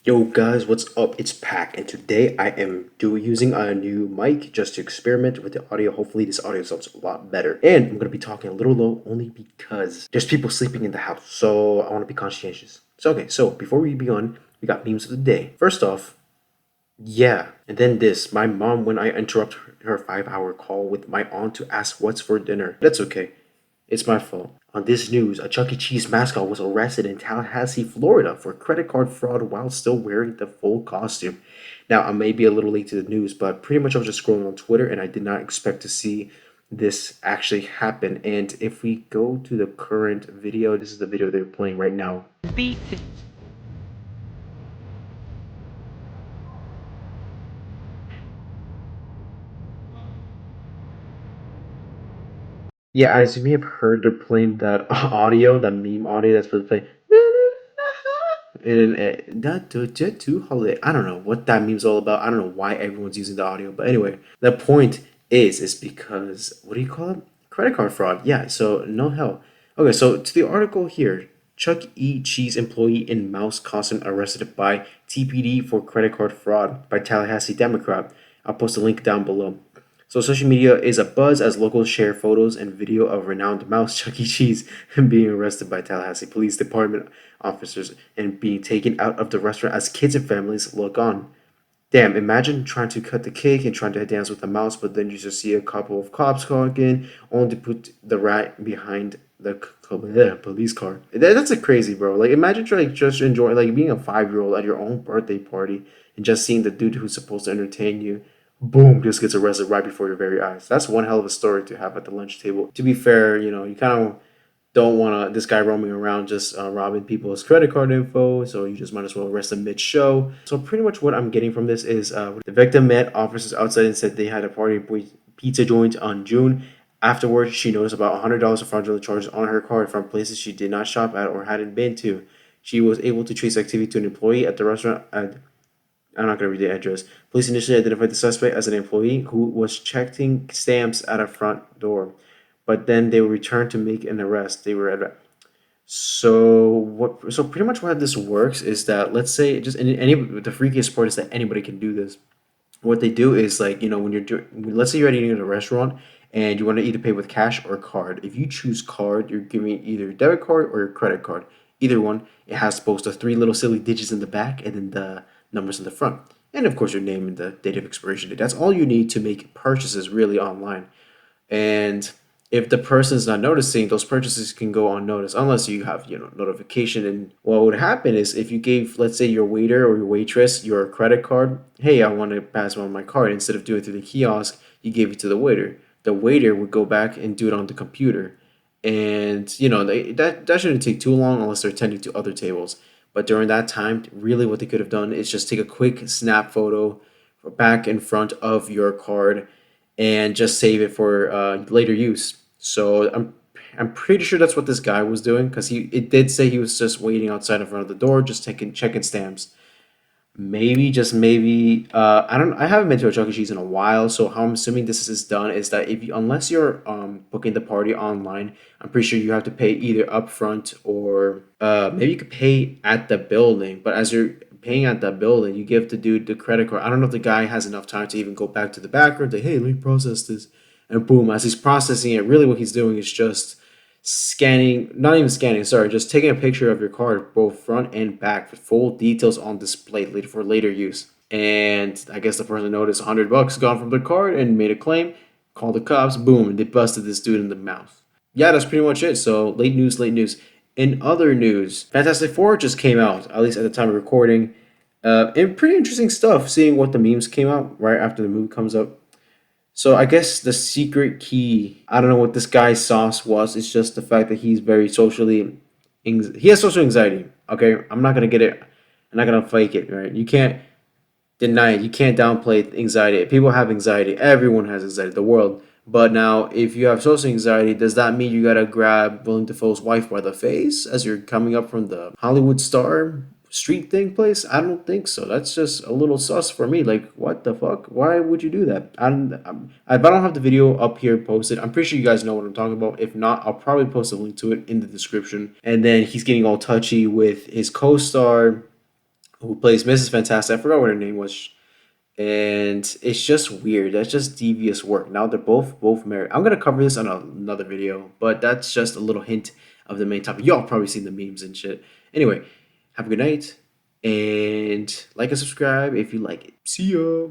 Yo guys, what's up? It's Pack, and today I am using a new mic just to experiment with the audio. Hopefully, this audio sounds a lot better. And I'm gonna be talking a little low only because there's people sleeping in the house, so I want to be conscientious. So before we begin, we got memes of the day. First off, yeah, and then this. My mom, when I interrupt her 5 hour call with my aunt to ask what's for dinner. That's okay. It's my fault. On this news, a Chuck E. Cheese mascot was arrested in Tallahassee, Florida for credit card fraud while still wearing the full costume. Now, I may be a little late to the news, but pretty much I was just scrolling on Twitter and I did not expect to see this actually happen. And if we go to the current video, this is the video they're playing right now. Yeah, as you may have heard, they're playing that audio, that meme audio that's been playing. And that too holiday. I don't know what that meme's all about. I don't know why everyone's using the audio, but anyway, the point is because what do you call it? Credit card fraud. Yeah. So no hell. Okay. So to the article here, Chuck E. Cheese employee in mouse costume arrested by TPD for credit card fraud by Tallahassee Democrat. I'll post a link down below. So social media is abuzz as locals share photos and video of renowned mouse Chuck E. Cheese being arrested by Tallahassee Police Department officers and being taken out of the restaurant as kids and families look on. Damn, imagine trying to cut the cake and trying to dance with a mouse, but then you just see a couple of cops walk in, only to put the rat behind the police car. That's a crazy, bro. Like, imagine trying just enjoying, like, being a 5 year old at your own birthday party and just seeing the dude who's supposed to entertain you, boom, just gets arrested right before your very eyes. That's one hell of a story to have at the lunch table. To be fair, you kind of don't want to this guy roaming around just robbing people's credit card info, so you just might as well arrest him mid-show. So pretty much what I'm getting from this is the victim met officers outside and said they had a party pizza joint on June. Afterwards, she noticed about $100 of fraudulent charges on her card from places she did not shop at or hadn't been to. She was able to trace activity to an employee at the restaurant. I'm not going to read the address. Police initially identified the suspect as an employee who was checking stamps at a front door, but then they were returned to make an arrest. They were at so what? So pretty much how this works is that let's say just any the freakiest part is that anybody can do this. What they do is like when you're doing, let's say you're eating at a restaurant and you want to either pay with cash or card. If you choose card, you're giving either a debit card or a credit card. Either one, it has both the three little silly digits in the back and then the numbers in the front, and of course your name and the date of expiration date. That's all you need to make purchases really online. And if the person's not noticing, those purchases can go unnoticed unless you have, notification. And what would happen is if you gave, let's say, your waiter or your waitress your credit card, hey, I want to pass on my card. Instead of doing it through the kiosk, you gave it to the waiter. The waiter would go back and do it on the computer. And, that shouldn't take too long unless they're tending to other tables. But during that time, really what they could have done is just take a quick snap photo back in front of your card and just save it for later use. So I'm pretty sure that's what this guy was doing because it did say he was just waiting outside in front of the door, just taking checking stamps. Maybe, just maybe. I haven't been to a Chuck E. Cheese in a while, so how I'm assuming this is done is that if you, unless you're booking the party online, I'm pretty sure you have to pay either upfront or maybe you could pay at the building. But as you're paying at the building, you give the dude the credit card. I don't know if the guy has enough time to even go back to the back room. Say, hey, let me process this, and boom, as he's processing it, really what he's doing is just scanning, not even scanning, sorry, just taking a picture of your card, both front and back, with full details on display later for later use. And I guess the person noticed $100 gone from their card and made a claim, called the cops, boom, and they busted this dude in the mouth. Yeah, that's pretty much it. So late news, late news. In other news, Fantastic Four just came out, at least at the time of recording. And pretty interesting stuff, seeing what the memes came out right after the movie comes up. So I guess the secret key, I don't know what this guy's sauce was. It's just the fact that he's very socially, he has social anxiety. Okay, I'm not gonna get it. I'm not gonna fake it. Right? You can't deny it. You can't downplay anxiety. People have anxiety. Everyone has anxiety. The world. But now, if you have social anxiety, does that mean you gotta grab Willem Dafoe's wife by the face as you're coming up from the Hollywood star street thing place? I don't think so. That's just a little sus for me. Like, what the fuck? Why would you do that? If I don't have the video up here posted, I'm pretty sure you guys know what I'm talking about. If not, I'll probably post a link to it in the description. And then he's getting all touchy with his co-star who plays Mrs. Fantastic. I forgot what her name was, and it's just weird. That's just devious work. Now they're both married. I'm gonna cover this on another video, but that's just a little hint of the main topic. Y'all probably seen the memes and shit. Anyway, have a good night and like and subscribe if you like it. See ya.